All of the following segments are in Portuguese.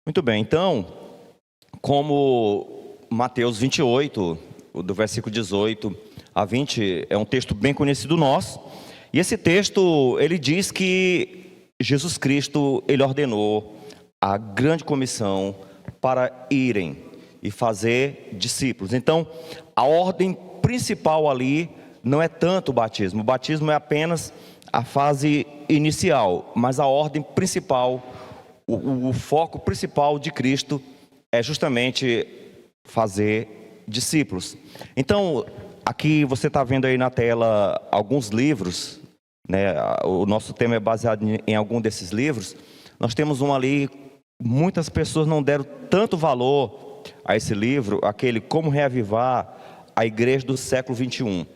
Muito bem, então, como Mateus 28, do versículo 18 a 20, é um texto bem conhecido nosso, e esse texto, ele diz que Jesus Cristo, ele ordenou a grande comissão para irem e fazer discípulos. Então, a ordem principal ali não é tanto o batismo é apenas a fase inicial, mas a ordem principal, o foco principal de Cristo é justamente fazer discípulos. Então, aqui você está vendo aí na tela alguns livros, né? O nosso tema é baseado em algum desses livros. Nós temos um ali, muitas pessoas não deram tanto valor a esse livro, aquele Como Reavivar a Igreja do Século XXI.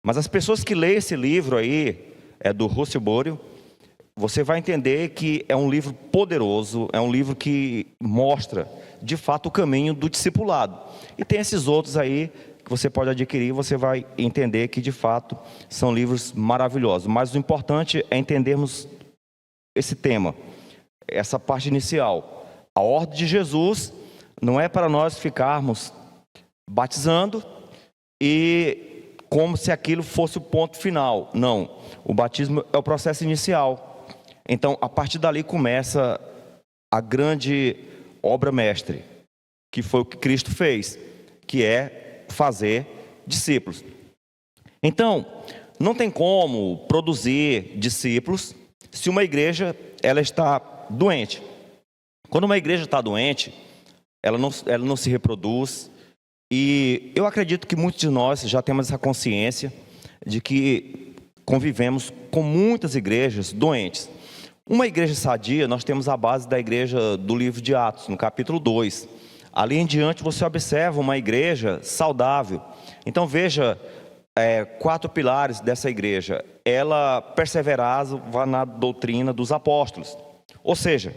Mas as pessoas que leem esse livro aí, é do Russell Borio, você vai entender que é um livro poderoso, é um livro que mostra, de fato, o caminho do discipulado. E tem esses outros aí que você pode adquirir, você vai entender que, de fato, são livros maravilhosos. Mas o importante é entendermos esse tema, essa parte inicial. A ordem de Jesus não é para nós ficarmos batizando e como se aquilo fosse o ponto final. Não, o batismo é o processo inicial. Então, a partir dali começa a grande obra mestre, que foi o que Cristo fez, que é fazer discípulos. Então, não tem como produzir discípulos se uma igreja ela está doente. Quando uma igreja está doente, ela não se reproduz. E eu acredito que muitos de nós já temos essa consciência de que convivemos com muitas igrejas doentes. Uma igreja sadia, nós temos a base da igreja do livro de Atos, no capítulo 2. Ali em diante você observa uma igreja saudável. Então veja, 4 pilares dessa igreja. Ela perseverava na doutrina dos apóstolos. Ou seja,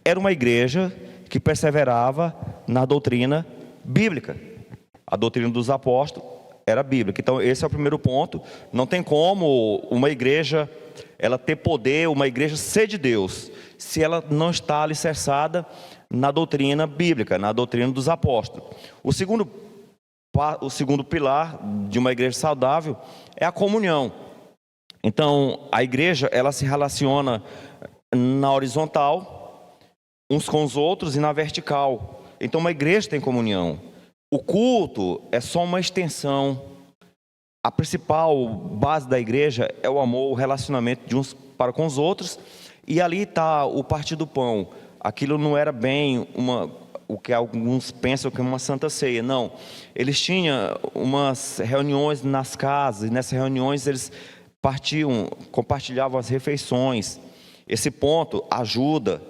era uma igreja que perseverava na doutrina bíblica. A doutrina dos apóstolos era bíblica. Então esse é o primeiro ponto. Não tem como uma igreja ela ter poder, uma igreja ser de Deus, se ela não está alicerçada na doutrina bíblica, na doutrina dos apóstolos. O segundo pilar de uma igreja saudável é a comunhão. Então a igreja ela se relaciona na horizontal uns com os outros e na vertical. Então uma igreja tem comunhão. O culto é só uma extensão. A principal base da igreja é o amor, o relacionamento de uns para com os outros. E ali está o partir do pão. Aquilo não era bem o que alguns pensam que é uma santa ceia. Não. Eles tinham umas reuniões nas casas. E nessas reuniões eles compartilhavam as refeições. Esse ponto ajuda,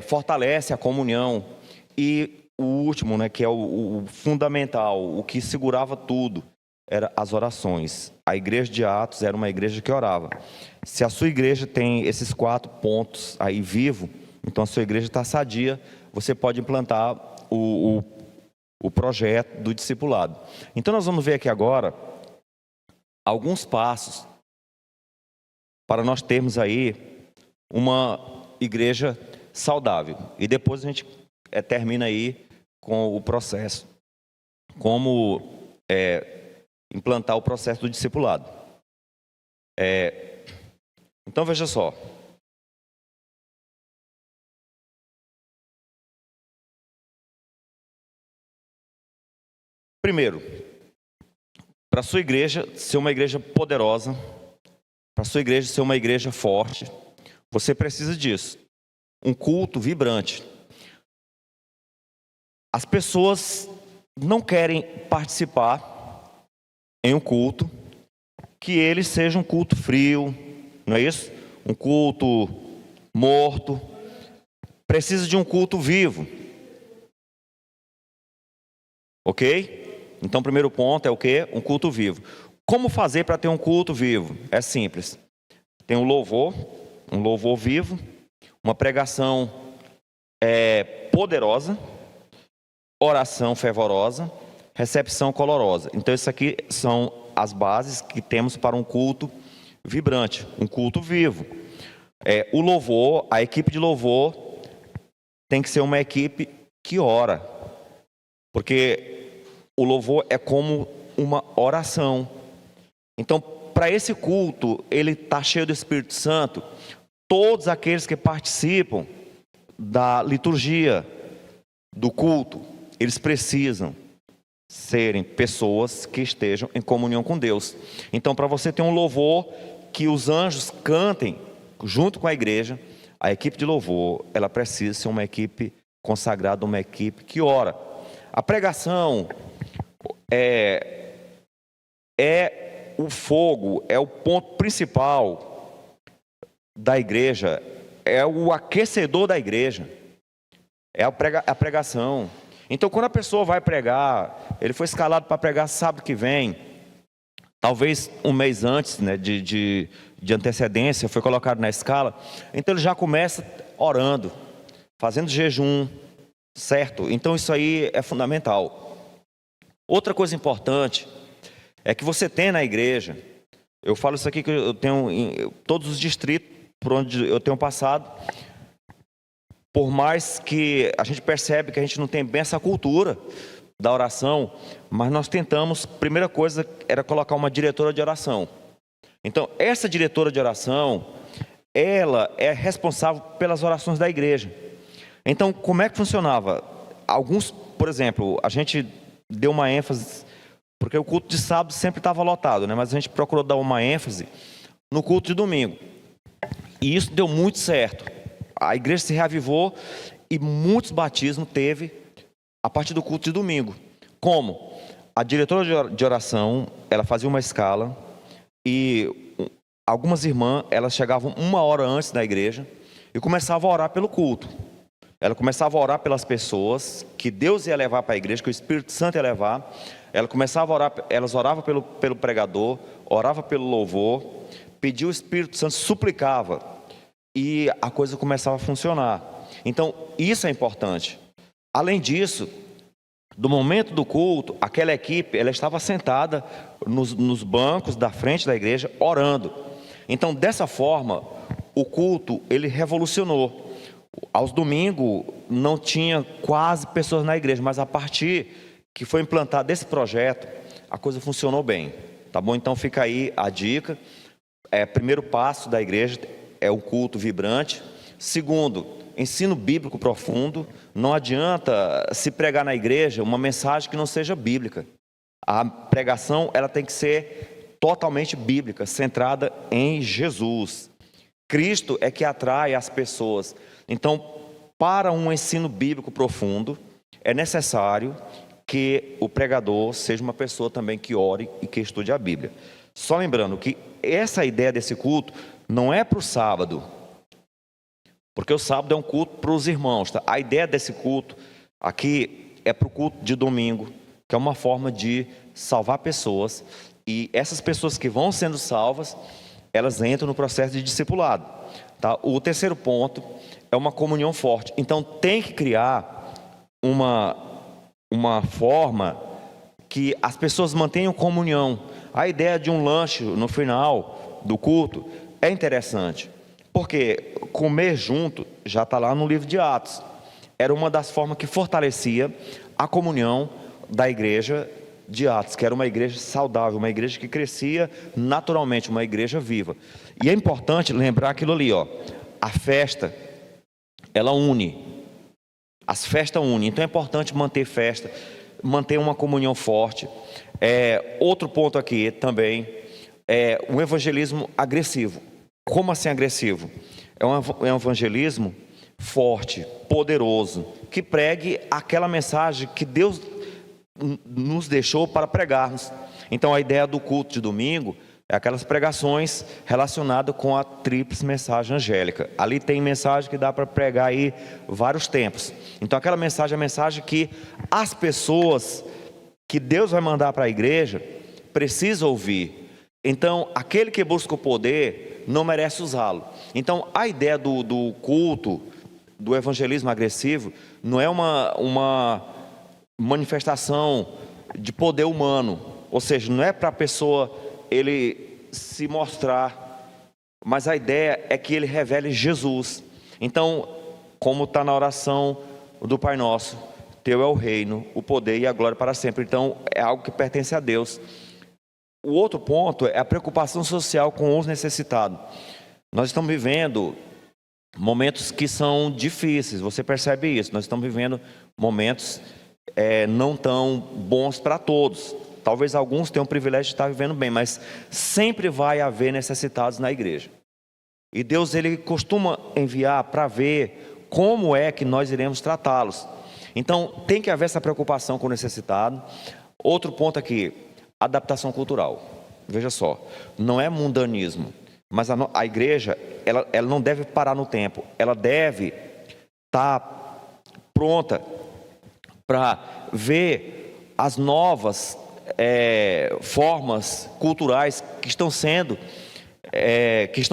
fortalece a comunhão. E o último, né, que é o fundamental, o que segurava tudo, eram as orações. A igreja de Atos era uma igreja que orava. Se a sua igreja tem esses 4 pontos aí vivo, então a sua igreja está sadia, você pode implantar o projeto do discipulado. Então nós vamos ver aqui agora alguns passos para nós termos aí uma igreja saudável. E depois a gente termina aí com o processo. Como implantar o processo do discipulado. Então veja só. Primeiro, para a sua igreja ser uma igreja poderosa, para a sua igreja ser uma igreja forte, você precisa disso. Um culto vibrante. As pessoas não querem participar em um culto que ele seja um culto frio, não é isso? Um culto morto. Precisa de um culto vivo. Ok? Então o primeiro ponto é o quê? Um culto vivo. Como fazer para ter um culto vivo? É simples. Tem um louvor vivo, uma pregação poderosa, oração fervorosa, recepção colorosa. Então isso aqui são as bases que temos para um culto vibrante, um culto vivo. O louvor, a equipe de louvor tem que ser uma equipe que ora, porque o louvor é como uma oração. Então, para esse culto, ele está cheio do Espírito Santo. Todos aqueles que participam da liturgia, do culto, eles precisam serem pessoas que estejam em comunhão com Deus. Então, para você ter um louvor que os anjos cantem junto com a igreja, a equipe de louvor, ela precisa ser uma equipe consagrada, uma equipe que ora. A pregação é o fogo, é o ponto principal da igreja, é o aquecedor da igreja, é a pregação. Então, quando a pessoa vai pregar, ele foi escalado para pregar sábado que vem, talvez um mês antes, né, de antecedência, foi colocado na escala, então ele já começa orando, fazendo jejum, certo? Então isso aí é fundamental. Outra coisa importante é que você tem na igreja, eu falo isso aqui que eu tenho em todos os distritos por onde eu tenho passado, por mais que a gente percebe que a gente não tem bem essa cultura da oração, mas nós tentamos, primeira coisa era colocar uma diretora de oração. Então, essa diretora de oração, ela é responsável pelas orações da igreja. Então, como é que funcionava? Alguns, por exemplo, a gente deu uma ênfase, porque o culto de sábado sempre estava lotado, né? Mas a gente procurou dar uma ênfase no culto de domingo. E isso deu muito certo. A igreja se reavivou e muitos batismos teve a partir do culto de domingo. Como? A diretora de oração, ela fazia uma escala e algumas irmãs, elas chegavam 1 hora antes da igreja e começavam a orar pelo culto. Ela começava a orar pelas pessoas que Deus ia levar para a igreja, que o Espírito Santo ia levar. Ela começava a orar, elas oravam pelo pregador, orava pelo louvor, pedia o Espírito Santo, suplicava e a coisa começava a funcionar. Então, isso é importante. Além disso, do momento do culto, aquela equipe, ela estava sentada nos bancos da frente da igreja, orando. Então, dessa forma, o culto, ele revolucionou. Aos domingos, não tinha quase pessoas na igreja, mas a partir que foi implantado esse projeto, a coisa funcionou bem. Tá bom? Então, fica aí a dica. Primeiro passo da igreja é o culto vibrante. Segundo, ensino bíblico profundo. Não adianta se pregar na igreja uma mensagem que não seja bíblica. A pregação, ela tem que ser totalmente bíblica, centrada em Jesus. Cristo é que atrai as pessoas. Então, para um ensino bíblico profundo, é necessário que o pregador seja uma pessoa também que ore e que estude a Bíblia. Só lembrando que essa ideia desse culto não é para o sábado, porque o sábado é um culto para os irmãos, tá? A ideia desse culto aqui é para o culto de domingo, que é uma forma de salvar pessoas. E essas pessoas que vão sendo salvas, elas entram no processo de discipulado, tá? O terceiro ponto é uma comunhão forte. Então tem que criar uma forma que as pessoas mantenham comunhão. A ideia de um lanche no final do culto é interessante, porque comer junto já está lá no livro de Atos. Era uma das formas que fortalecia a comunhão da igreja de Atos, que era uma igreja saudável, uma igreja que crescia naturalmente, uma igreja viva. E é importante lembrar aquilo ali, ó, a festa, ela une, as festas unem, então é importante manter festa, manter uma comunhão forte. Outro ponto aqui também é um evangelismo agressivo. Como assim agressivo? É um evangelismo forte, poderoso, que pregue aquela mensagem que Deus nos deixou para pregarmos. Então a ideia do culto de domingo é aquelas pregações relacionadas com a tríplice mensagem angélica. Ali tem mensagem que dá para pregar aí vários tempos. Então aquela mensagem é a mensagem que as pessoas que Deus vai mandar para a igreja precisam ouvir. Então aquele que busca o poder não merece usá-lo. Então a ideia do culto, do evangelismo agressivo, não é uma manifestação de poder humano, ou seja, não é para a pessoa ele se mostrar, mas a ideia é que ele revele Jesus. Então, como está na oração do Pai Nosso: teu é o reino, o poder e a glória para sempre. Então, é algo que pertence a Deus. O outro ponto é a preocupação social com os necessitados. Nós estamos vivendo momentos que são difíceis, você percebe isso. Nós estamos vivendo momentos não tão bons para todos. Talvez alguns tenham o privilégio de estar vivendo bem, mas sempre vai haver necessitados na igreja. E Deus, Ele costuma enviar para ver como é que nós iremos tratá-los. Então, tem que haver essa preocupação com o necessitado. Outro ponto aqui: adaptação cultural. Veja só, não é mundanismo, mas a igreja, ela não deve parar no tempo. Ela deve estar pronta para ver as novas formas culturais que estão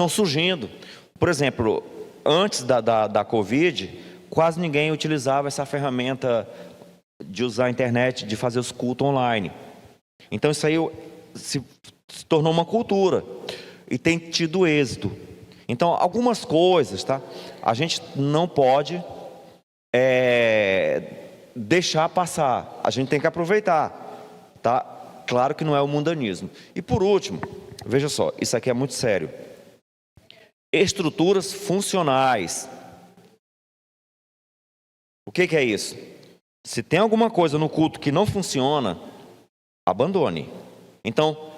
surgindo. Por exemplo, antes da Covid, quase ninguém utilizava essa ferramenta de usar a internet, de fazer os cultos online. Então isso aí se tornou uma cultura e tem tido êxito. Então, algumas coisas, tá? A gente não pode deixar passar. A gente tem que aproveitar, tá? Claro que não é o mundanismo. E por último, veja só, isso aqui é muito sério: estruturas funcionais. O que é isso? Se tem alguma coisa no culto que não funciona, abandone. Então,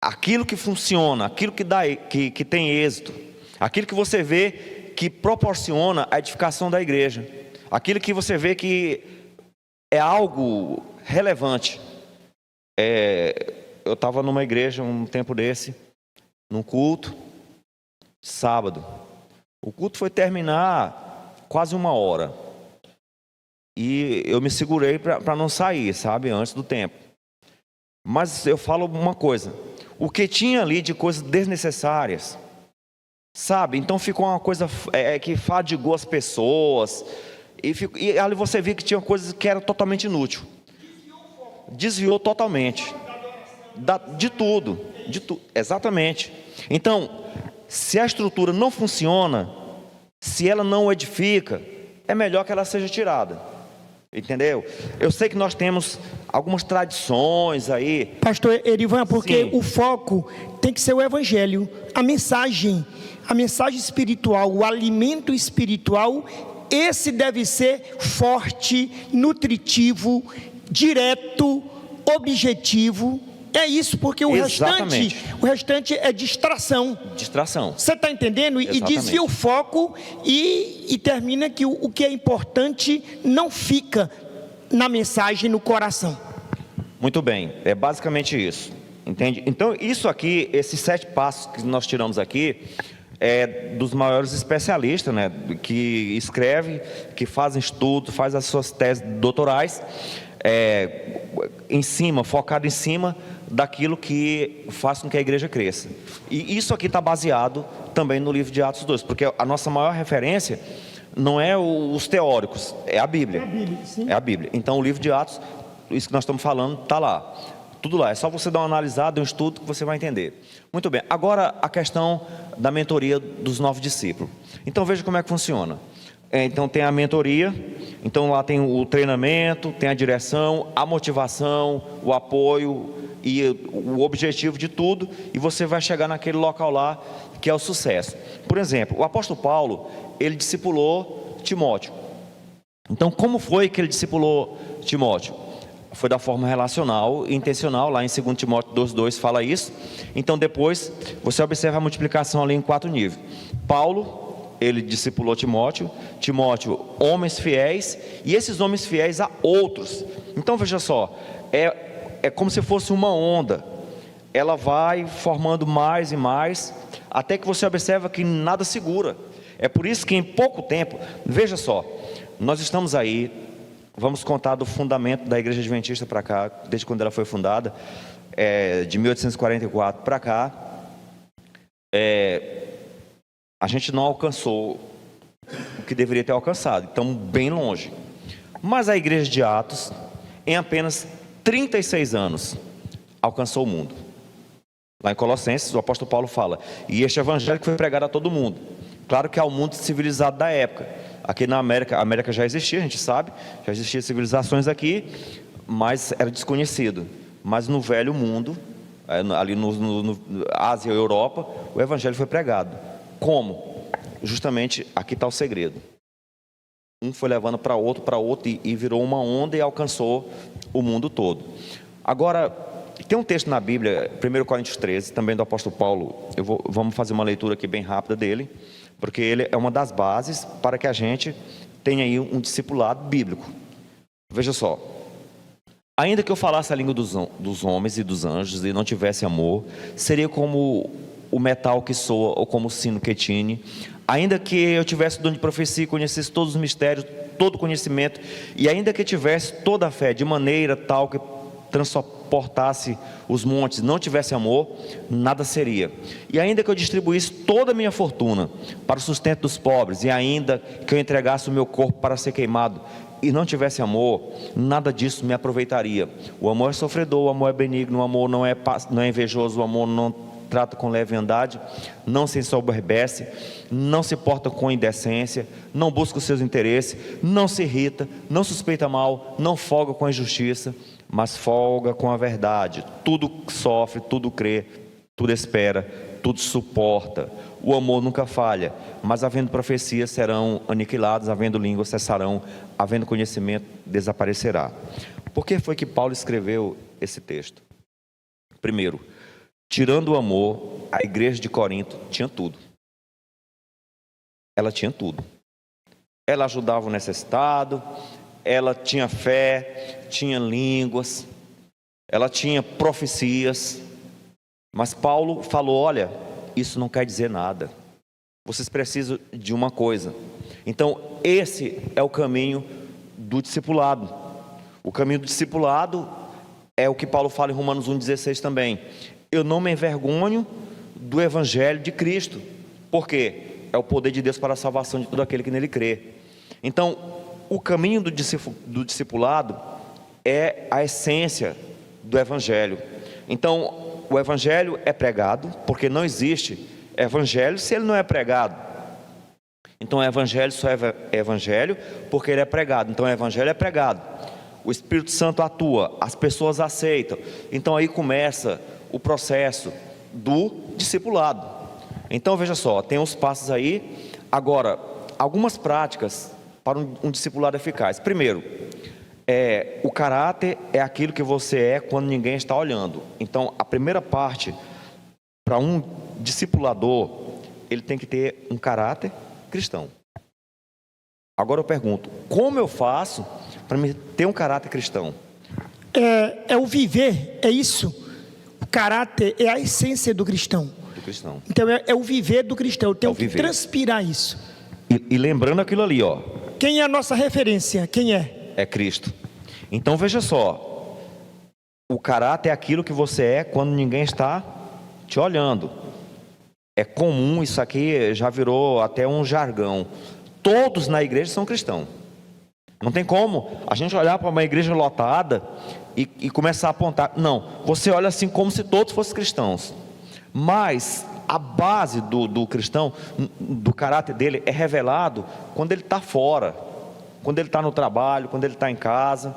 aquilo que funciona, aquilo que tem êxito, aquilo que você vê que proporciona a edificação da igreja, aquilo que você vê que é algo relevante. Eu estava numa igreja um tempo desse, num culto, sábado. O culto foi terminar quase 1 hora. E eu me segurei para não sair, sabe, antes do tempo. Mas eu falo uma coisa: o que tinha ali de coisas desnecessárias, sabe? Então ficou uma coisa que fadigou as pessoas. E ali você viu que tinha coisas que eram totalmente inúteis. Desviou totalmente. De tudo. Exatamente. Então, se a estrutura não funciona, se ela não edifica, é melhor que ela seja tirada. Entendeu? Eu sei que nós temos algumas tradições aí. Pastor Erivan, porque Sim. o foco tem que ser o evangelho, a mensagem espiritual, o alimento espiritual. Esse deve ser forte, nutritivo, direto, objetivo. É isso, porque o restante é distração. Você está entendendo? E desvia o foco e termina que o que é importante não fica na mensagem, no coração. Muito bem, é basicamente isso. Entende? Então, isso aqui, esses 7 passos que nós tiramos aqui, é dos maiores especialistas, né? Que escreve, que fazem estudo, faz as suas teses doutorais, focado em cima daquilo que faz com que a igreja cresça. E isso aqui está baseado também no livro de Atos 2, porque a nossa maior referência não é os teóricos, é a Bíblia. É a Bíblia. Então, o livro de Atos, isso que nós estamos falando, está lá. Tudo lá. É só você dar uma analisada, um estudo, que você vai entender. Muito bem. Agora, a questão da mentoria dos 9 discípulos. Então, veja como é que funciona. Então, tem a mentoria. Então, lá tem o treinamento, tem a direção, a motivação, o apoio e o objetivo de tudo. E você vai chegar naquele local lá que é o sucesso. Por exemplo, o apóstolo Paulo, ele discipulou Timóteo. Então, como foi que ele discipulou Timóteo? Foi da forma relacional e intencional. Lá em 2 Timóteo 2,2 fala isso. Então, depois você observa a multiplicação ali em 4 níveis. Paulo, ele discipulou Timóteo, homens fiéis, e esses homens fiéis a outros. Então, veja só, é como se fosse uma onda. Ela vai formando mais e mais, até que você observa que nada segura. É por isso que em pouco tempo, veja só, nós estamos aí, vamos contar do fundamento da Igreja Adventista para cá, desde quando ela foi fundada, de 1844 para cá, a gente não alcançou o que deveria ter alcançado, estamos bem longe. Mas a Igreja de Atos, em apenas 36 anos, alcançou o mundo. Lá em Colossenses, o apóstolo Paulo fala: e este evangelho que foi pregado a todo mundo. Claro que ao mundo civilizado da época, Aqui na América, a América já existia, a gente sabe, já existiam civilizações aqui, mas era desconhecido. Mas no velho mundo, ali no Ásia e Europa, o evangelho foi pregado. Como? Justamente aqui está o segredo. Um foi levando para outro e virou uma onda e alcançou o mundo todo. Agora, tem um texto na Bíblia, 1 Coríntios 13, também do apóstolo Paulo. Vamos fazer uma leitura aqui bem rápida dele, porque ele é uma das bases para que a gente tenha aí um discipulado bíblico. Veja só. Ainda que eu falasse a língua dos homens e dos anjos e não tivesse amor, seria como o metal que soa ou como o sino que tine. Ainda que eu tivesse o dom de profecia e conhecesse todos os mistérios, todo o conhecimento, e ainda que tivesse toda a fé, de maneira tal que transportasse os montes, não tivesse amor, nada seria. E ainda que eu distribuísse toda a minha fortuna para o sustento dos pobres, e ainda que eu entregasse o meu corpo para ser queimado, e não tivesse amor, nada disso me aproveitaria. O amor é sofredor, o amor é benigno, o amor não é invejoso, o amor não trata com leviandade, não se ensoberbece, não se porta com indecência, não busca os seus interesses, não se irrita, não suspeita mal, não folga com a injustiça, mas folga com a verdade. Tudo sofre, tudo crê, tudo espera, tudo suporta. O amor nunca falha, mas havendo profecias serão aniquiladas, havendo línguas cessarão, havendo conhecimento desaparecerá. Por que foi que Paulo escreveu esse texto? Primeiro, tirando o amor, a igreja de Corinto tinha tudo. Ela tinha tudo. Ela ajudava o necessitado, ela tinha fé, tinha línguas, ela tinha profecias. Mas Paulo falou: olha, isso não quer dizer nada. Vocês precisam de uma coisa. Então, esse é o caminho do discipulado. O caminho do discipulado é o que Paulo fala em Romanos 1,16 também. Eu não me envergonho do evangelho de Cristo. Por quê? É o poder de Deus para a salvação de todo aquele que nele crê. Então, o caminho do discipulado é a essência do evangelho. Então, o evangelho é pregado, porque não existe evangelho se ele não é pregado. Então, o evangelho só é evangelho porque ele é pregado. Então, o evangelho é pregado. O Espírito Santo atua, as pessoas aceitam. Então, aí começa o processo do discipulado. Então, veja só, tem os passos aí. Agora, algumas práticas para um discipulado eficaz. Primeiro, o caráter é aquilo que você é quando ninguém está olhando. Então, a primeira parte para um discipulador, ele tem que ter um caráter cristão. Agora eu pergunto, como eu faço para ter um caráter cristão? É o viver, é isso. O caráter é a essência do cristão. Então é o viver do cristão. Eu tenho que transpirar isso. E lembrando aquilo ali, ó. Quem é a nossa referência? Quem é? É Cristo. Então veja só. O caráter é aquilo que você é quando ninguém está te olhando. É comum, isso aqui já virou até um jargão. Todos na igreja são cristãos. Não tem como a gente olhar para uma igreja lotada e começar a apontar. Não, você olha assim como se todos fossem cristãos. Mas a base do cristão, do caráter dele, é revelado quando ele está fora. Quando ele está no trabalho, quando ele está em casa,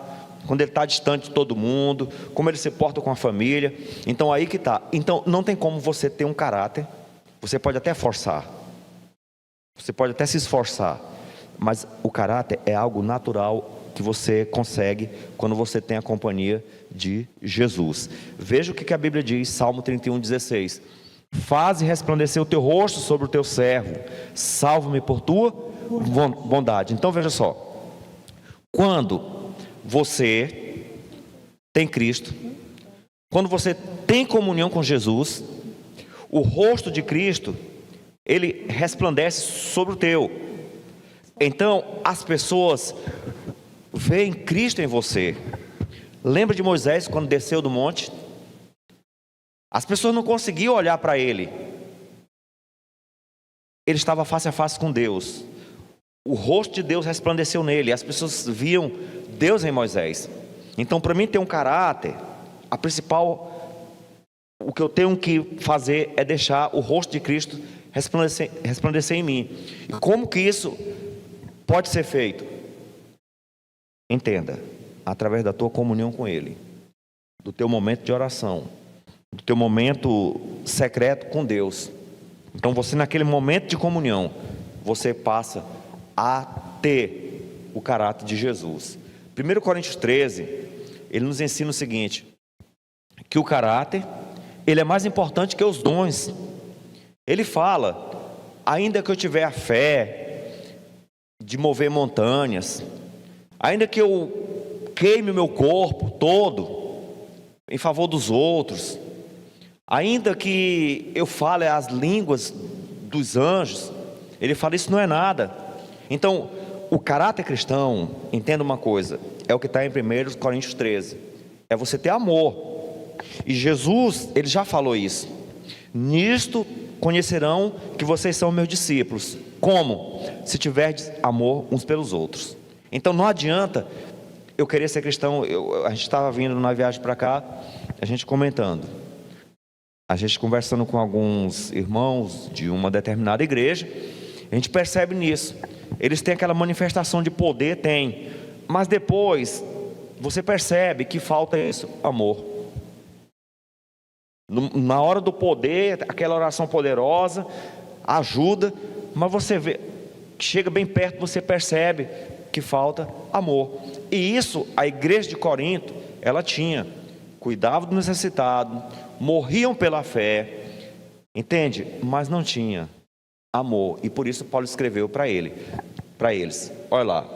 quando ele está distante de todo mundo, como ele se porta com a família. Então aí que está. Então não tem como você ter um caráter. Você pode até forçar. Você pode até se esforçar. Mas o caráter é algo natural que você consegue quando você tem a companhia de Jesus. Veja o que a Bíblia diz, Salmo 31,16. Faze resplandecer o teu rosto sobre o teu servo, salva-me por tua bondade. Então veja só, quando você tem Cristo, quando você tem comunhão com Jesus, o rosto de Cristo, ele resplandece sobre o teu. Então as pessoas veem Cristo em você. Lembra de Moisés quando desceu do monte? As pessoas não conseguiam olhar para ele. Ele estava face a face com Deus. O rosto de Deus resplandeceu nele. As pessoas viam Deus em Moisés. Então, para mim ter um caráter, a principal, o que eu tenho que fazer é deixar o rosto de Cristo resplandecer em mim. E como que isso pode ser feito? Entenda, através da tua comunhão com Ele, do teu momento de oração, do teu momento secreto com Deus. Então você, naquele momento de comunhão, você passa a ter o caráter de Jesus. 1 Coríntios 13, ele nos ensina o seguinte, que o caráter, ele é mais importante que os dons. Ele fala, ainda que eu tiver a fé de mover montanhas, ainda que eu queime o meu corpo todo em favor dos outros, ainda que eu fale as línguas dos anjos, ele fala, isso não é nada. Então, o caráter cristão, entenda uma coisa, é o que está em 1 Coríntios 13, é você ter amor. E Jesus, ele já falou isso, nisto conhecerão que vocês são meus discípulos. Como? Se tiverdes amor uns pelos outros. Então não adianta eu querer ser cristão. A gente estava vindo na viagem para cá, a gente comentando, a gente conversando com alguns irmãos de uma determinada igreja, a gente percebe nisso, eles têm aquela manifestação de poder, tem, mas depois você percebe que falta isso, amor. Na hora do poder, aquela oração poderosa ajuda, mas você vê, chega bem perto, você percebe que falta amor. E isso a igreja de Corinto, ela tinha, cuidava do necessitado, morriam pela fé, entende? Mas não tinha amor, e por isso Paulo escreveu para eles, olha lá,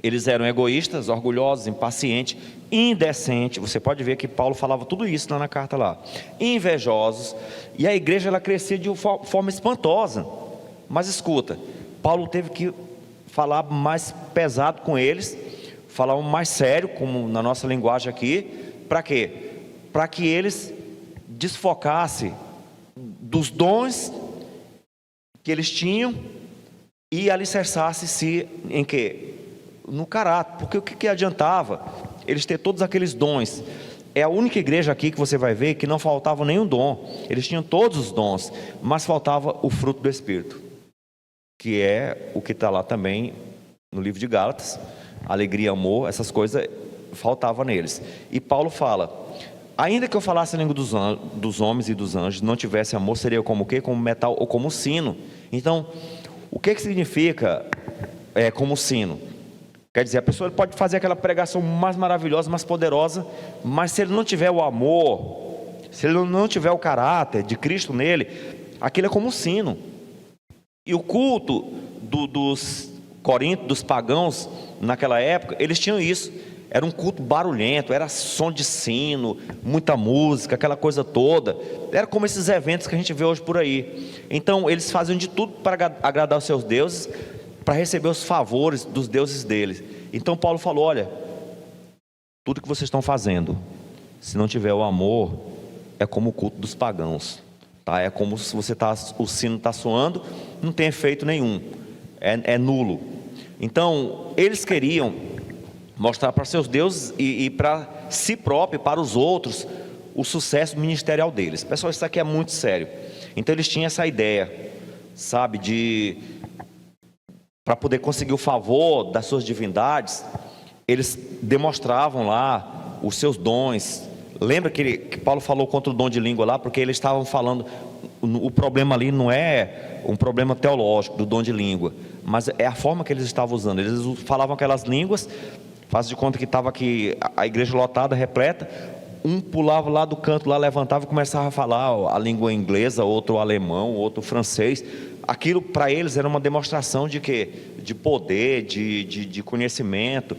eles eram egoístas, orgulhosos, impacientes, indecentes. Você pode ver que Paulo falava tudo isso lá na carta lá. Invejosos. E a igreja, ela crescia de forma espantosa. Mas escuta, Paulo teve que falar mais pesado com eles, falar mais sério, como na nossa linguagem aqui. Para quê? Para que eles desfocassem dos dons que eles tinham e alicerçassem-se em quê? No caráter. Porque o que adiantava eles ter todos aqueles dons? É a única igreja aqui que você vai ver que não faltava nenhum dom. Eles tinham todos os dons, mas faltava o fruto do Espírito, que é o que está lá também no livro de Gálatas. Alegria, amor, essas coisas faltavam neles. E Paulo fala, ainda que eu falasse a língua dos homens e dos anjos, não tivesse amor, seria como o quê? Como metal ou como sino. Então, o que significa como sino? Quer dizer, a pessoa pode fazer aquela pregação mais maravilhosa, mais poderosa, mas se ele não tiver o amor, se ele não tiver o caráter de Cristo nele, aquilo é como um sino. E o culto dos Coríntios, dos pagãos, naquela época, eles tinham isso. Era um culto barulhento, era som de sino, muita música, aquela coisa toda. Era como esses eventos que a gente vê hoje por aí. Então, eles faziam de tudo para agradar os seus deuses, para receber os favores dos deuses deles. Então Paulo falou, olha, tudo que vocês estão fazendo, se não tiver o amor, é como o culto dos pagãos, tá? É como se o sino está soando, não tem efeito nenhum, é nulo. Então eles queriam mostrar para seus deuses e para si próprio, para os outros, o sucesso ministerial deles. Pessoal, isso aqui é muito sério. Então eles tinham essa ideia, sabe, para poder conseguir o favor das suas divindades, eles demonstravam lá os seus dons. Lembra que Paulo falou contra o dom de língua lá, porque eles estavam falando, o problema ali não é um problema teológico do dom de língua, mas é a forma que eles estavam usando. Eles falavam aquelas línguas, faz de conta que estava aqui a igreja lotada, repleta, um pulava lá do canto, lá levantava e começava a falar a língua inglesa, outro alemão, outro francês. Aquilo para eles era uma demonstração de quê? De poder, de conhecimento,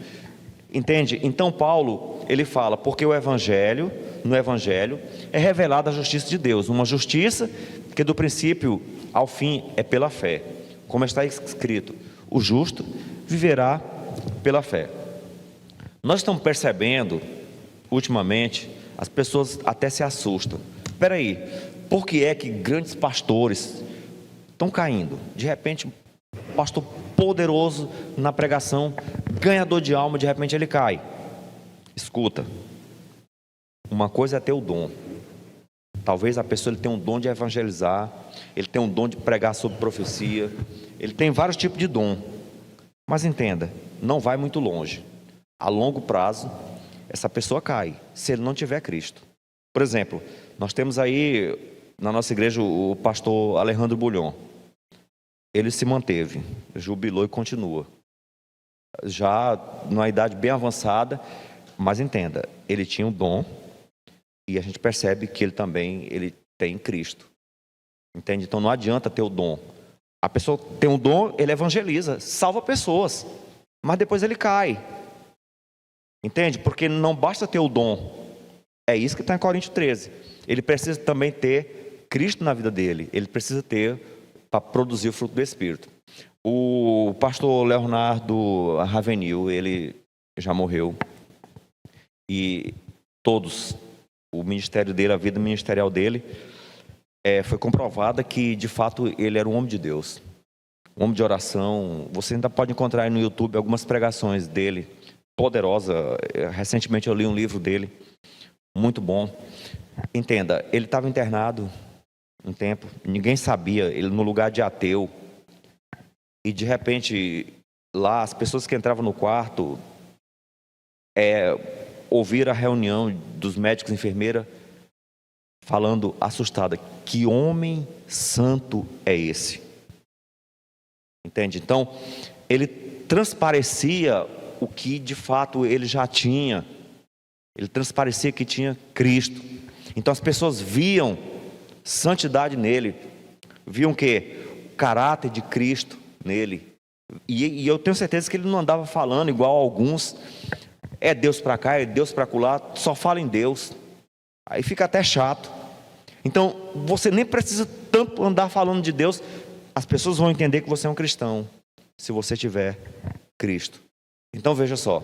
entende? Então Paulo, ele fala, porque no Evangelho é revelada a justiça de Deus, uma justiça que do princípio ao fim é pela fé, como está escrito, o justo viverá pela fé. Nós estamos percebendo, ultimamente, as pessoas até se assustam. Espera aí, por que é que grandes pastores estão caindo? De repente, um pastor poderoso na pregação, ganhador de alma, de repente ele cai. Escuta, uma coisa é ter o dom. Talvez a pessoa ele tenha um dom de evangelizar, ele tem um dom de pregar sobre profecia, ele tem vários tipos de dom. Mas entenda, não vai muito longe. A longo prazo, essa pessoa cai, se ele não tiver Cristo. Por exemplo, nós temos aí na nossa igreja o pastor Alejandro Bulhon. Ele se manteve, jubilou e continua. Já numa idade bem avançada, mas entenda, ele tinha um dom e a gente percebe que ele tem Cristo. Entende? Então não adianta ter o dom. A pessoa tem um dom, ele evangeliza, salva pessoas, mas depois ele cai. Entende? Porque não basta ter o dom. É isso que está em Coríntios 13. Ele precisa também ter Cristo na vida dele. Ele precisa ter para produzir o fruto do Espírito. O pastor Leonardo Ravenil, ele já morreu. E todos, o ministério dele, a vida ministerial dele, foi comprovada que, de fato, ele era um homem de Deus. Um homem de oração. Você ainda pode encontrar aí no YouTube algumas pregações dele, poderosa. Recentemente eu li um livro dele, muito bom. Entenda, ele estava internado um tempo, ninguém sabia, ele no lugar de ateu. E de repente, lá, as pessoas que entravam no quarto, ouviram a reunião dos médicos e enfermeira, falando assustada, que homem santo é esse? Entende? Então, ele transparecia o que de fato ele já tinha. Ele transparecia que tinha Cristo. Então as pessoas viam santidade nele, viam o quê? O caráter de Cristo nele. E eu tenho certeza que ele não andava falando igual a alguns, é Deus para cá, é Deus para acolá, só fala em Deus. Aí fica até chato. Então você nem precisa tanto andar falando de Deus, as pessoas vão entender que você é um cristão, se você tiver Cristo. Então veja só.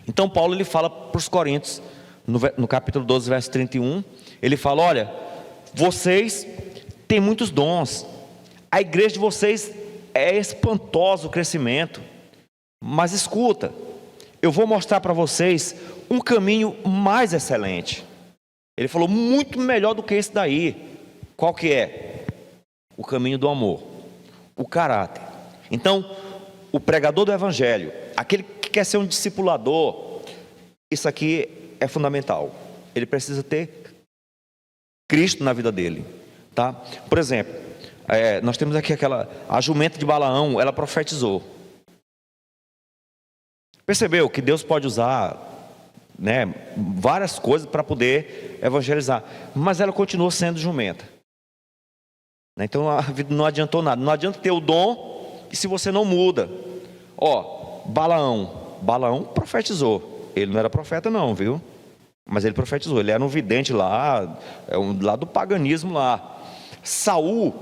Então Paulo ele fala para os Coríntios, no capítulo 12, verso 31, ele fala: olha, vocês têm muitos dons, a igreja de vocês é espantoso o crescimento, mas escuta, eu vou mostrar para vocês um caminho mais excelente. Ele falou, muito melhor do que esse daí. Qual que é? O caminho do amor, o caráter. Então, o pregador do evangelho, aquele que quer ser um discipulador, isso aqui é fundamental. Ele precisa ter Cristo na vida dele, tá? Por exemplo, nós temos aqui a jumenta de Balaão, ela profetizou. Percebeu que Deus pode usar, né, várias coisas para poder evangelizar, mas ela continuou sendo jumenta. Então a vida não adiantou nada. Não adianta ter o dom e se você não muda. Balaão profetizou. Ele não era profeta não, viu? Mas ele profetizou. Ele era um vidente lá, lá do paganismo lá. Saul,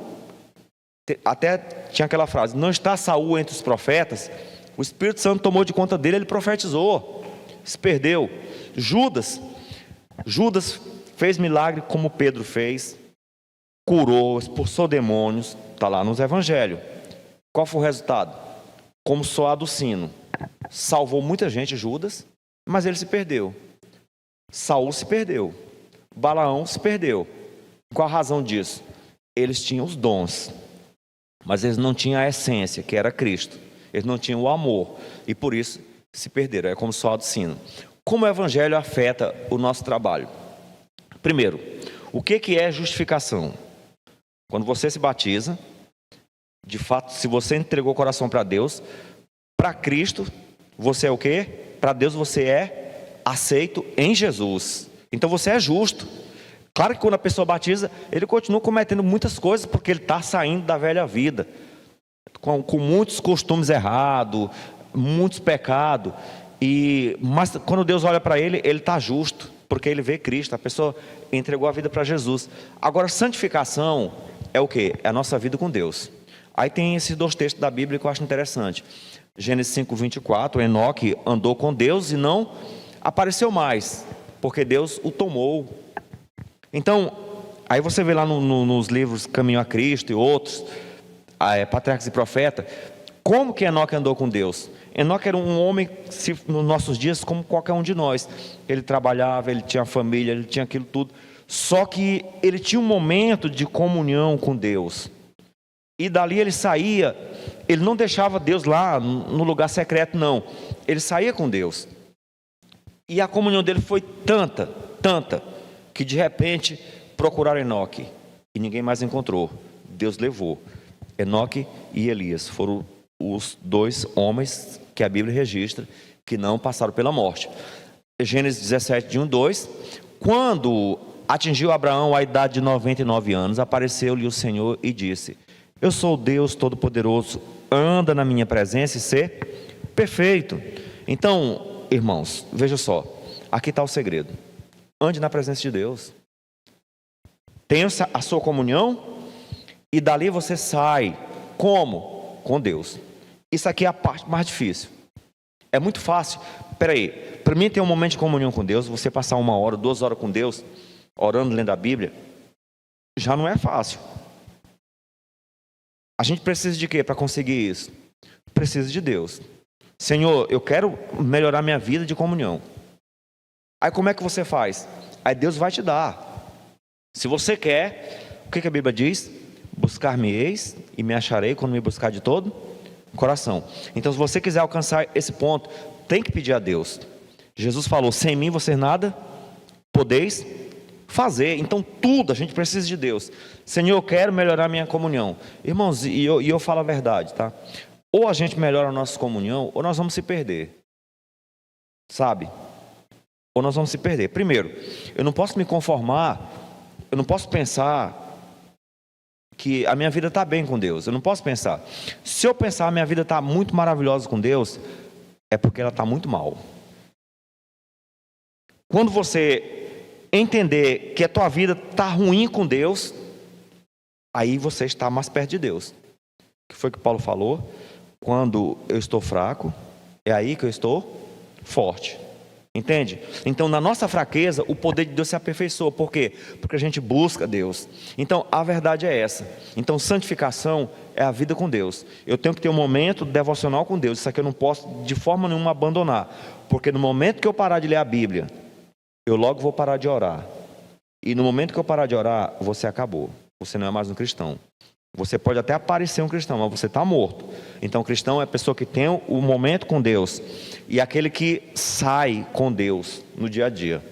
até tinha aquela frase, não está Saul entre os profetas? O Espírito Santo tomou de conta dele, ele profetizou, se perdeu. Judas fez milagre como Pedro fez, curou, expulsou demônios, está lá nos evangelhos. Qual foi o resultado? Como soar do sino, salvou muita gente, Judas, mas ele se perdeu. Saul se perdeu, Balaão se perdeu. Qual a razão disso? Eles tinham os dons, mas eles não tinham a essência, que era Cristo. Eles não tinham o amor, e por isso se perderam. É como soar do sino. Como o evangelho afeta o nosso trabalho? Primeiro, o que é justificação? Quando você se batiza, de fato, se você entregou o coração para Deus, para Cristo, você é o quê? Para Deus você é aceito em Jesus. Então você é justo. Claro que quando a pessoa batiza, ele continua cometendo muitas coisas, porque ele está saindo da velha vida, com muitos costumes errados, muitos pecados. Mas quando Deus olha para ele, ele está justo, porque ele vê Cristo, a pessoa entregou a vida para Jesus. Agora, santificação é o quê? É a nossa vida com Deus. Aí tem esses dois textos da Bíblia que eu acho interessante. Gênesis 5:24, Enoque andou com Deus e não apareceu mais, porque Deus o tomou. Então, aí você vê lá nos livros Caminho a Cristo e outros, Patriarcas e Profetas, como que Enoque andou com Deus? Enoque era um homem, nos nossos dias, como qualquer um de nós. Ele trabalhava, ele tinha família, ele tinha aquilo tudo. Só que ele tinha um momento de comunhão com Deus. E dali ele saía, ele não deixava Deus lá no lugar secreto, não. Ele saía com Deus. E a comunhão dele foi tanta, que de repente procuraram Enoque. E ninguém mais encontrou. Deus levou. Enoque e Elias foram os 2 homens que a Bíblia registra que não passaram pela morte. Gênesis 17, de 1, 2. Quando atingiu Abraão a idade de 99 anos, apareceu-lhe o Senhor e disse: eu sou o Deus Todo-Poderoso, anda na minha presença e ser perfeito. Então, irmãos, veja só, aqui está o segredo. Ande na presença de Deus. Tenha a sua comunhão e dali você sai. Como? Com Deus. Isso aqui é a parte mais difícil. É muito fácil. Espera aí, para mim ter um momento de comunhão com Deus, você passar 1 hora, 2 horas com Deus, orando, lendo a Bíblia, já não é fácil. A gente precisa de quê para conseguir isso? Precisa de Deus. Senhor, eu quero melhorar minha vida de comunhão. Aí como é que você faz? Aí Deus vai te dar. Se você quer, o que a Bíblia diz? Buscar-me-eis e me acharei quando me buscar de todo coração. Então, se você quiser alcançar esse ponto, tem que pedir a Deus. Jesus falou: sem mim vocês nada podeis fazer. Então tudo a gente precisa de Deus. Senhor, eu quero melhorar minha comunhão. Irmãos, e eu falo a verdade, tá? Ou a gente melhora a nossa comunhão, ou nós vamos se perder. Sabe? Ou nós vamos se perder. Primeiro, eu não posso me conformar, eu não posso pensar que a minha vida está bem com Deus. Eu não posso pensar. Se eu pensar a minha vida está muito maravilhosa com Deus, é porque ela está muito mal. Quando você entender que a tua vida está ruim com Deus, aí você está mais perto de Deus. O que foi que Paulo falou? Quando eu estou fraco, é aí que eu estou forte. Entende? Então, na nossa fraqueza, o poder de Deus se aperfeiçoa. Por quê? Porque a gente busca Deus. Então, a verdade é essa. Então, santificação é a vida com Deus. Eu tenho que ter um momento devocional com Deus. Isso aqui eu não posso de forma nenhuma abandonar. Porque no momento que eu parar de ler a Bíblia, eu logo vou parar de orar. E no momento que eu parar de orar, você acabou. Você não é mais um cristão. Você pode até parecer um cristão, mas você está morto. Então, cristão é a pessoa que tem o momento com Deus. E aquele que sai com Deus no dia a dia.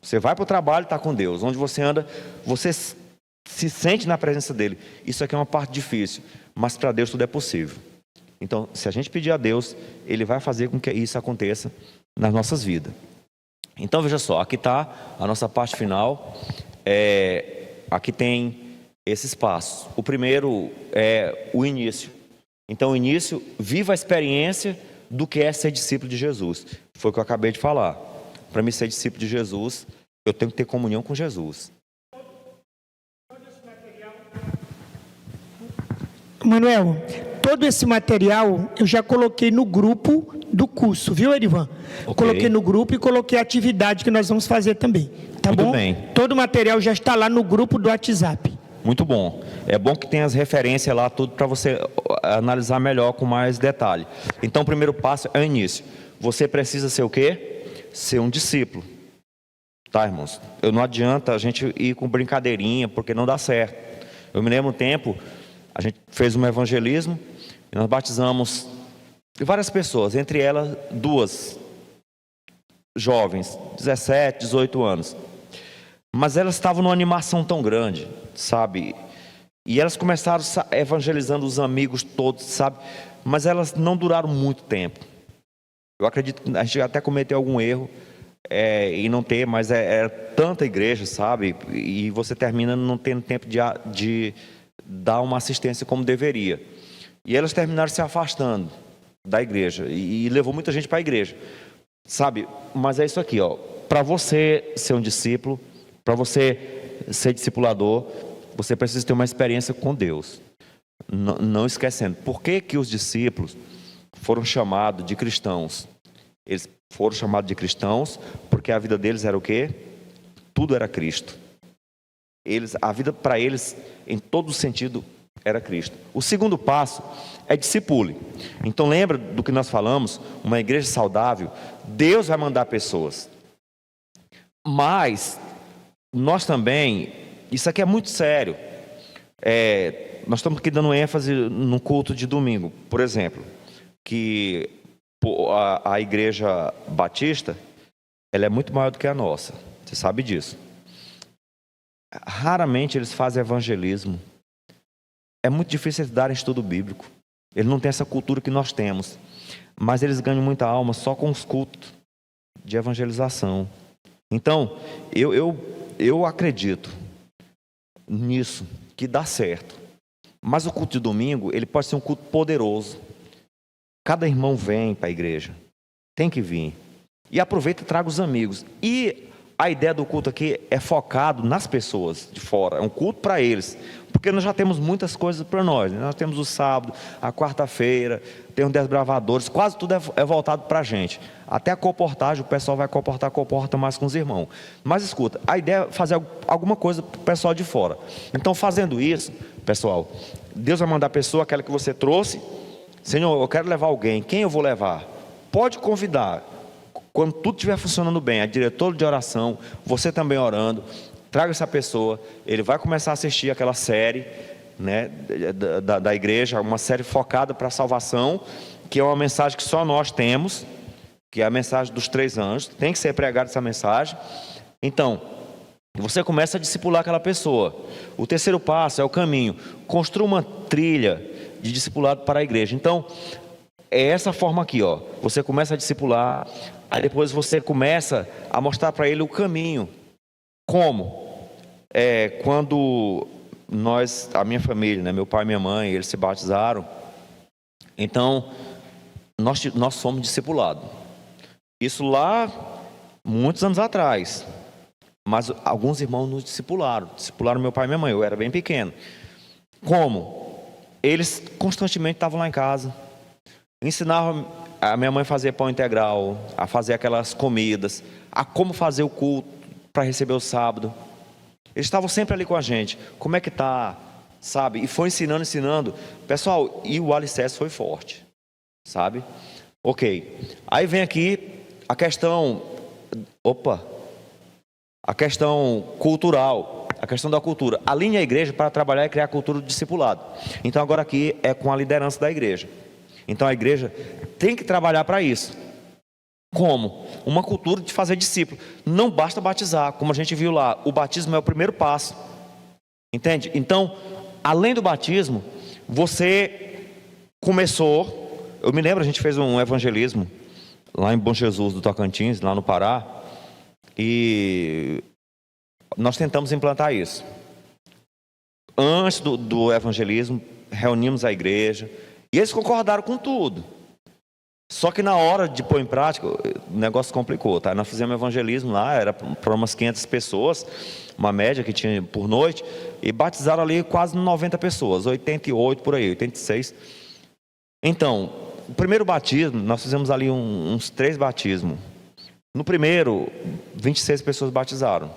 Você vai para o trabalho e está com Deus. Onde você anda, você se sente na presença dele. Isso aqui é uma parte difícil, mas para Deus tudo é possível. Então, se a gente pedir a Deus, Ele vai fazer com que isso aconteça nas nossas vidas. Então, veja só, aqui está a nossa parte final. Aqui tem esses passos. O primeiro é o início. Então, o início, viva a experiência do que é ser discípulo de Jesus. Foi o que eu acabei de falar. Para mim ser discípulo de Jesus, eu tenho que ter comunhão com Jesus. Manuel, todo esse material eu já coloquei no grupo do curso, viu, Erivan? Okay. Coloquei no grupo e coloquei a atividade que nós vamos fazer também, tá Muito bom? bem. Todo o material já está lá no grupo do WhatsApp. Muito bom. É bom que tenha as referências lá, tudo para você analisar melhor com mais detalhe. Então, o primeiro passo é o início. Você precisa ser o quê? Ser um discípulo. Tá, irmãos? Não adianta a gente ir com brincadeirinha, porque não dá certo. Eu me lembro um tempo, a gente fez um evangelismo e nós batizamos várias pessoas, entre elas 2 jovens, 17, 18 anos. Mas elas estavam numa animação tão grande, sabe? E elas começaram evangelizando os amigos todos, sabe? Mas elas não duraram muito tempo. Eu acredito que a gente até cometeu algum erro em não ter, mas era tanta igreja, sabe? E você termina não tendo tempo de dar uma assistência como deveria. E elas terminaram se afastando da igreja. E levou muita gente para a igreja, sabe? Mas é isso aqui, ó. Para você ser um discípulo, para você ser discipulador, você precisa ter uma experiência com Deus. Não esquecendo. Por que que os discípulos foram chamados de cristãos? Eles foram chamados de cristãos porque a vida deles era o quê? Tudo era Cristo. A vida para eles, em todo sentido, era Cristo. O segundo passo é discipule. Então lembra do que nós falamos? Uma igreja saudável, Deus vai mandar pessoas. Mas nós também, isso aqui é muito sério, Nós estamos aqui dando ênfase no culto de domingo, por exemplo, que a igreja batista, ela é muito maior do que a nossa, você sabe disso. Raramente eles fazem evangelismo. É muito difícil eles darem estudo bíblico. Eles não têm essa cultura que nós temos. Mas eles ganham muita alma só com os cultos de evangelização. Então, eu acredito nisso, que dá certo. Mas o culto de domingo, ele pode ser um culto poderoso. Cada irmão vem para a igreja. Tem que vir. E aproveita e traga os amigos. E a ideia do culto aqui é focado nas pessoas de fora. É um culto para eles. Porque nós já temos muitas coisas para nós, né? Nós temos o sábado, a quarta-feira, tem os desbravadores, quase tudo é voltado para a gente. Até a comportagem, o pessoal vai comporta mais com os irmãos. Mas escuta, a ideia é fazer alguma coisa para o pessoal de fora. Então, fazendo isso, pessoal, Deus vai mandar a pessoa, aquela que você trouxe. Senhor, eu quero levar alguém, quem eu vou levar? Pode convidar. Quando tudo estiver funcionando bem, a diretora de oração, você também orando, traga essa pessoa, ele vai começar a assistir aquela série, né, da igreja, uma série focada para a salvação, que é uma mensagem que só nós temos, que é a mensagem dos 3 anjos, tem que ser pregada essa mensagem. Então, você começa a discipular aquela pessoa. O terceiro passo é o caminho, construa uma trilha de discipulado para a igreja. Então, é essa forma aqui, ó. Você começa a discipular, aí depois você começa a mostrar para ele o caminho. Como? Quando a minha família, né, meu pai e minha mãe, eles se batizaram, então nós fomos discipulados. Isso lá, muitos anos atrás. Mas alguns irmãos nos discipularam meu pai e minha mãe, eu era bem pequeno. Como? Eles constantemente estavam lá em casa, ensinavam a minha mãe a fazer pão integral, a fazer aquelas comidas, a como fazer o culto para receber o sábado. Eles estavam sempre ali com a gente. Como é que tá? Sabe? E foi ensinando. Pessoal, e o alicerce foi forte. Sabe? Ok. Aí vem aqui a questão... A questão cultural. A questão da cultura. Alinhe a igreja para trabalhar e criar a cultura do discipulado. Então agora aqui é com a liderança da igreja. Então a igreja tem que trabalhar para isso. Como? Uma cultura de fazer discípulo. Não basta batizar, como a gente viu lá. O batismo é o primeiro passo. Entende? Então, além do batismo, você começou... Eu me lembro, a gente fez um evangelismo lá em Bom Jesus do Tocantins, lá no Pará. E nós tentamos implantar isso. Antes do evangelismo, reunimos a igreja. E eles concordaram com tudo. Só que na hora de pôr em prática, o negócio complicou, tá? Nós fizemos evangelismo lá, era para umas 500 pessoas, uma média que tinha por noite, e batizaram ali quase 90 pessoas, 88 por aí, 86. Então, o primeiro batismo, nós fizemos ali uns 3 batismos. No primeiro, 26 pessoas batizaram.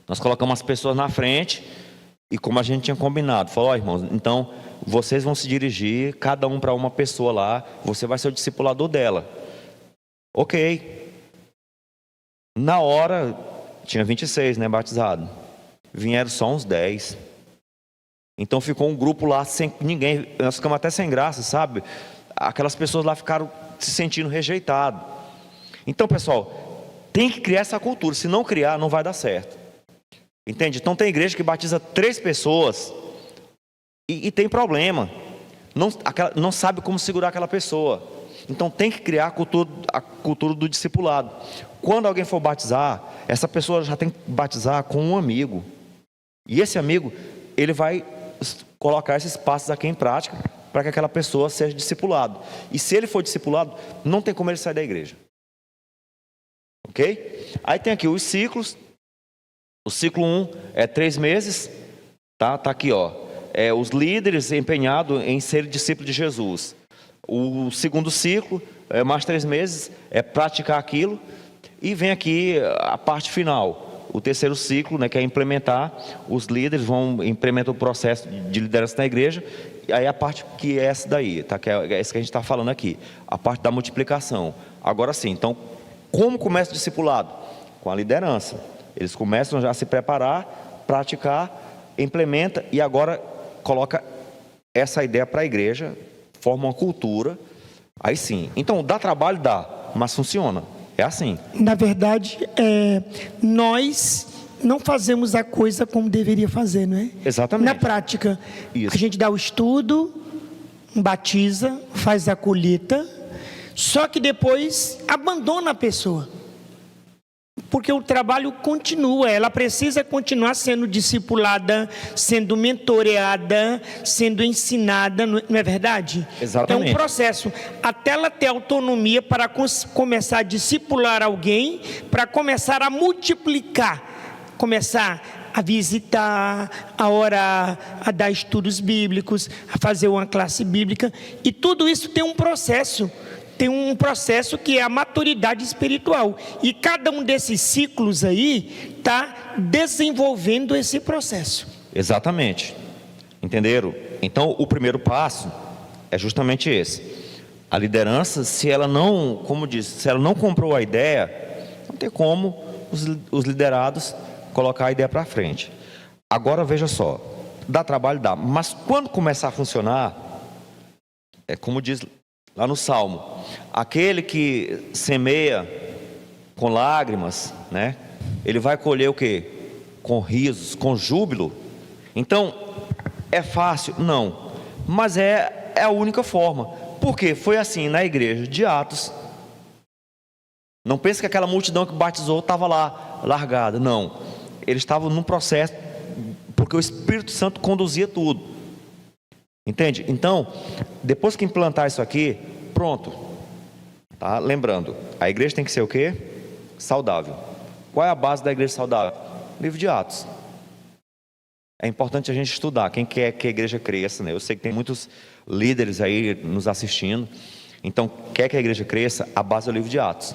Nós colocamos as pessoas na frente, e como a gente tinha combinado, falou, irmãos, então... vocês vão se dirigir, cada um para uma pessoa lá, você vai ser o discipulador dela. Ok. Na hora, tinha 26, né, batizado. Vieram só uns 10. Então ficou um grupo lá sem ninguém, nós ficamos até sem graça, sabe? Aquelas pessoas lá ficaram se sentindo rejeitadas. Então, pessoal, tem que criar essa cultura, se não criar, não vai dar certo. Entende? Então tem igreja que batiza 3 pessoas... E tem problema, não sabe como segurar aquela pessoa. Então tem que criar a cultura do discipulado. Quando alguém for batizar, essa pessoa já tem que batizar com um amigo. E esse amigo, ele vai colocar esses passos aqui em prática para que aquela pessoa seja discipulado. E se ele for discipulado, não tem como ele sair da igreja. Ok? Aí tem aqui os ciclos. O ciclo 1 é 3 meses. Tá aqui, ó. Os líderes empenhados em ser discípulo de Jesus. O segundo ciclo, mais 3 meses, é praticar aquilo. E vem aqui a parte final. O terceiro ciclo, né, que é implementar. Os líderes vão implementar o processo de liderança na igreja. E aí a parte que é essa daí, tá? Que é essa que a gente está falando aqui. A parte da multiplicação. Agora sim, então, como começa o discipulado? Com a liderança. Eles começam já a se preparar, praticar. implementa e agora coloca essa ideia para a igreja, forma uma cultura, aí sim. Então, dá trabalho? Dá, mas funciona. É assim. Na verdade, nós não fazemos a coisa como deveria fazer, não é? Exatamente. Na prática, Isso. a gente dá o estudo, batiza, faz a colheita, só que depois abandona a pessoa. Porque o trabalho continua, ela precisa continuar sendo discipulada, sendo mentoreada, sendo ensinada, não é verdade? Exatamente. É um processo, até ela ter autonomia para começar a discipular alguém, para começar a multiplicar, começar a visitar, a orar, a dar estudos bíblicos, a fazer uma classe bíblica, e tudo isso tem um processo. Tem um processo que é a maturidade espiritual. E cada um desses ciclos aí está desenvolvendo esse processo. Exatamente. Entenderam? Então, o primeiro passo é justamente esse. A liderança, se ela não, como disse, se ela não comprou a ideia, não tem como os liderados colocar a ideia para frente. Agora, veja só, dá trabalho? Dá. Mas quando começar a funcionar, é como diz lá no Salmo, aquele que semeia com lágrimas, né? Ele vai colher o quê? Com risos, com júbilo. Então, é fácil? Não. Mas é a única forma. Por quê? Foi assim na igreja de Atos. Não pense que aquela multidão que batizou estava lá, largada. Não. Eles estavam num processo, porque o Espírito Santo conduzia tudo. Entende? Então, depois que implantar isso aqui, pronto. Tá? Lembrando, a igreja tem que ser o quê? Saudável. Qual é a base da igreja saudável? Livro de Atos. É importante a gente estudar. Quem quer que a igreja cresça, né? Eu sei que tem muitos líderes aí nos assistindo. Então, quer que a igreja cresça? A base é o livro de Atos.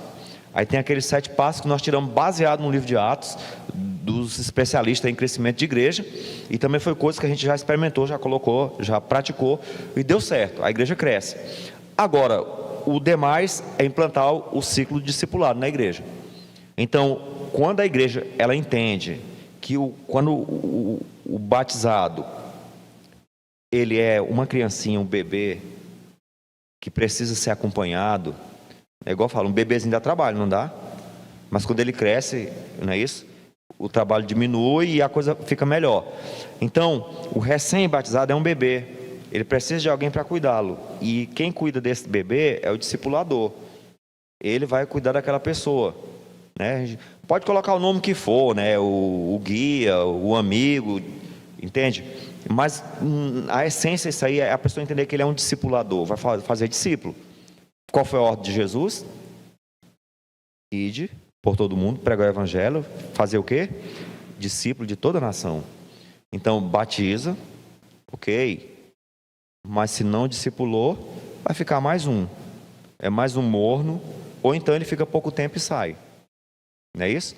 Aí tem aqueles 7 passos que nós tiramos baseado no livro de Atos, dos especialistas em crescimento de igreja, e também foi coisa que a gente já experimentou, já colocou, já praticou, e deu certo, a igreja cresce. Agora, o demais é implantar o ciclo discipulado na igreja. Então, quando a igreja, ela entende que quando o batizado, ele é uma criancinha, um bebê, que precisa ser acompanhado, é igual eu falo, um bebezinho dá trabalho, não dá? Mas quando ele cresce, não é isso? O trabalho diminui e a coisa fica melhor. Então, o recém-batizado é um bebê. Ele precisa de alguém para cuidá-lo. E quem cuida desse bebê é o discipulador. Ele vai cuidar daquela pessoa, né? Pode colocar o nome que for, né? O guia, o amigo, entende? Mas a essência disso aí é a pessoa entender que ele é um discipulador, vai fazer discípulo. Qual foi a ordem de Jesus? Ide por todo mundo, pregar o evangelho, fazer o quê? Discípulo de toda a nação. Então, batiza, ok, mas se não discipulou, vai ficar mais um. É mais um morno, ou então ele fica pouco tempo e sai. Não é isso?